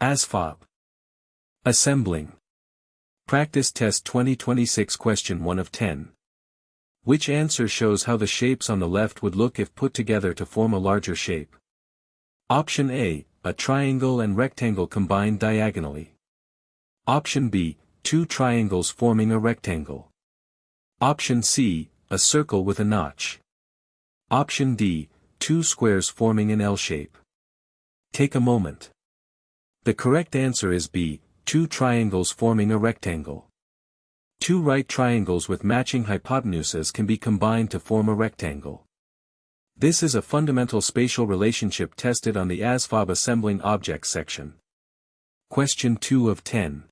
ASVAB Assembling Practice Test 2026 Question 1 of 10. Which answer shows how the shapes on the left would look if put together to form a larger shape? Option A, a triangle and rectangle combined diagonally. Option B, two triangles forming a rectangle. Option C, a circle with a notch. Option D, two squares forming an L shape. Take a moment. The correct answer is B, two triangles forming a rectangle. Two right triangles with matching hypotenuses can be combined to form a rectangle. This is a fundamental spatial relationship tested on the ASVAB Assembling Objects section. Question 2 of 10.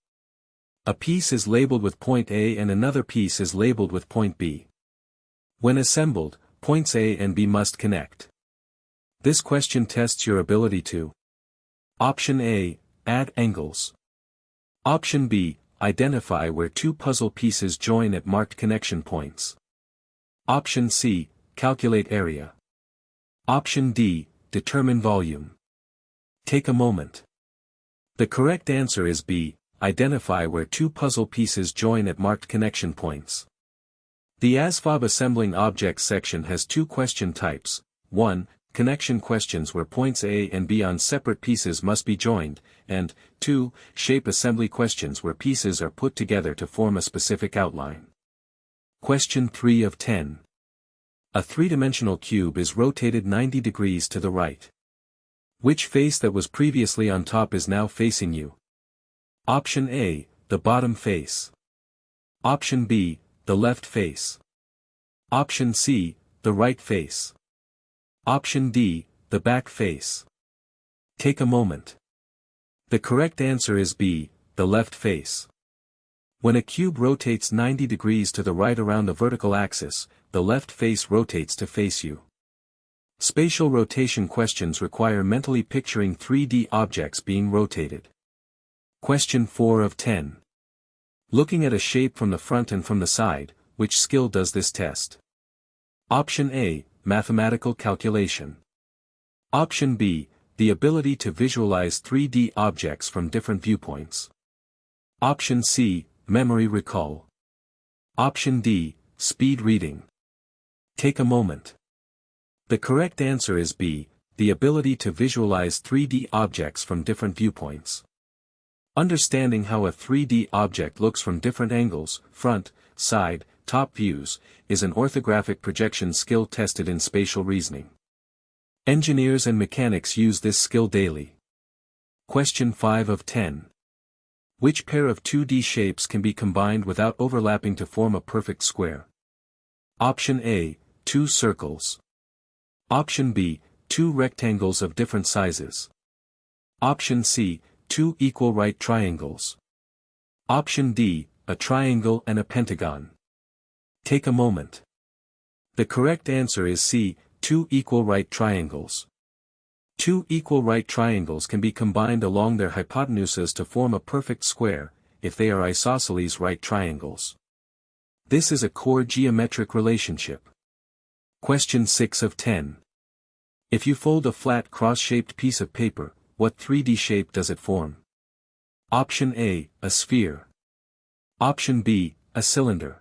A piece is labeled with point A and another piece is labeled with point B. When assembled, points A and B must connect. This question tests your ability to Option A, add angles. Option B, identify where two puzzle pieces join at marked connection points. Option C, calculate area. Option D, determine volume. Take a moment. The correct answer is B, identify where two puzzle pieces join at marked connection points. The ASVAB Assembling Objects section has two question types. 1. Connection questions where points A and B on separate pieces must be joined, and 2. Shape assembly questions where pieces are put together to form a specific outline. Question 3 of 10. A three-dimensional cube is rotated 90 degrees to the right. Which face that was previously on top is now facing you? Option A, the bottom face. Option B, the left face. Option C, the right face. Option D, the back face. Take a moment. The correct answer is B, the left face. When a cube rotates 90 degrees to the right around the vertical axis, the left face rotates to face you. Spatial rotation questions require mentally picturing 3D objects being rotated. Question 4 of 10. Looking at a shape from the front and from the side, which skill does this test? Option A, mathematical calculation. Option B, the ability to visualize 3D objects from different viewpoints. Option C, memory recall. Option D, speed reading. Take a moment. The correct answer is B, the ability to visualize 3D objects from different viewpoints. Understanding how a 3D object looks from different angles, front, side, top views, is an orthographic projection skill tested in spatial reasoning. Engineers and mechanics use this skill daily. Question 5 of 10. Which pair of 2D shapes can be combined without overlapping to form a perfect square? Option A, two circles. Option B, two rectangles of different sizes. Option C, two equal right triangles. Option D, a triangle and a pentagon. Take a moment. The correct answer is C, two equal right triangles. Two equal right triangles can be combined along their hypotenuses to form a perfect square, if they are isosceles right triangles. This is a core geometric relationship. Question 6 of 10. If you fold a flat cross-shaped piece of paper, what 3D shape does it form? Option A, a sphere. Option B, a cylinder.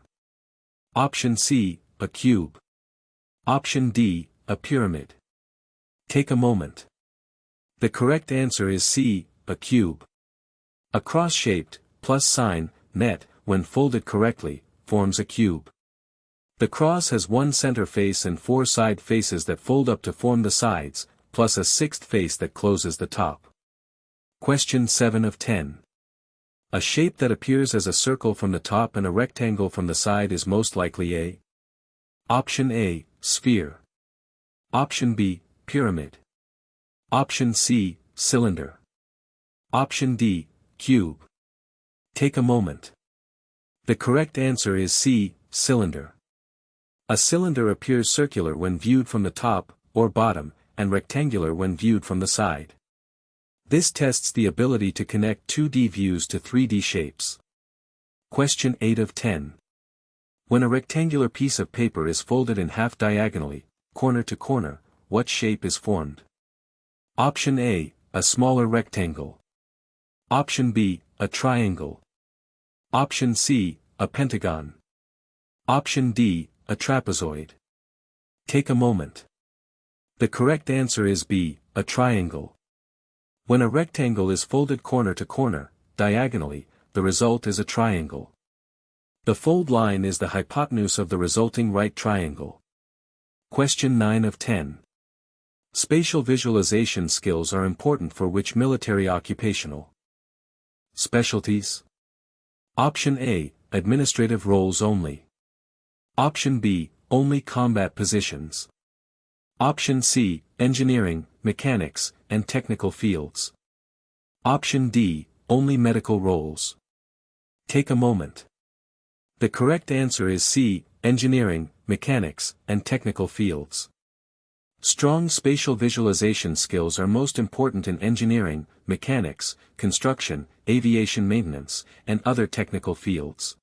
Option C, a cube. Option D, a pyramid. Take a moment. The correct answer is C, a cube. A cross-shaped, plus sign, net, when folded correctly, forms a cube. The cross has one center face and four side faces that fold up to form the sides, plus a sixth face that closes the top. Question 7 of 10. A shape that appears as a circle from the top and a rectangle from the side is most likely A. Option A, sphere. Option B, pyramid. Option C, cylinder. Option D, cube. Take a moment. The correct answer is C, cylinder. A cylinder appears circular when viewed from the top, or bottom, and rectangular when viewed from the side. This tests the ability to connect 2D views to 3D shapes. Question 8 of 10. When a rectangular piece of paper is folded in half diagonally, corner to corner, what shape is formed? Option A, a smaller rectangle. Option B, a triangle. Option C, a pentagon. Option D, a trapezoid. Take a moment. The correct answer is B, a triangle. When a rectangle is folded corner to corner, diagonally, the result is a triangle. The fold line is the hypotenuse of the resulting right triangle. Question 9 of 10. Spatial visualization skills are important for which military occupational specialties? Option A, administrative roles only. Option B, only combat positions. Option C, engineering, mechanics, and technical fields. Option D, only medical roles. Take a moment. The correct answer is C, engineering, mechanics, and technical fields. Strong spatial visualization skills are most important in engineering, mechanics, construction, aviation maintenance, and other technical fields.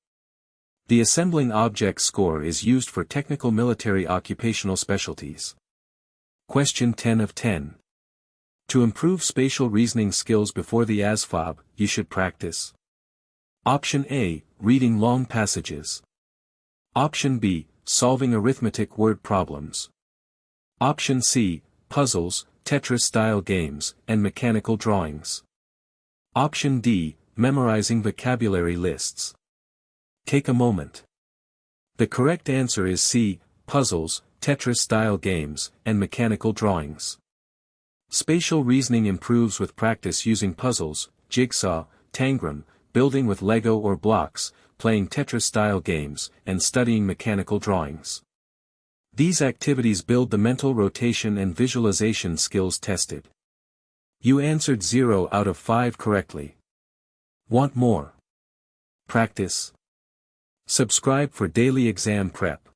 The Assembling Objects score is used for technical military occupational specialties. Question 10 of 10. To improve spatial reasoning skills before the ASVAB, you should practice. Option A, reading long passages. Option B, solving arithmetic word problems. Option C, puzzles, Tetris-style games, and mechanical drawings. Option D, memorizing vocabulary lists. Take a moment. The correct answer is C, puzzles, Tetris-style games, and mechanical drawings. Spatial reasoning improves with practice using puzzles, jigsaw, tangram, building with Lego or blocks, playing Tetris-style games, and studying mechanical drawings. These activities build the mental rotation and visualization skills tested. You answered 0 out of 5 correctly. Want more? Practice. Subscribe for daily exam prep.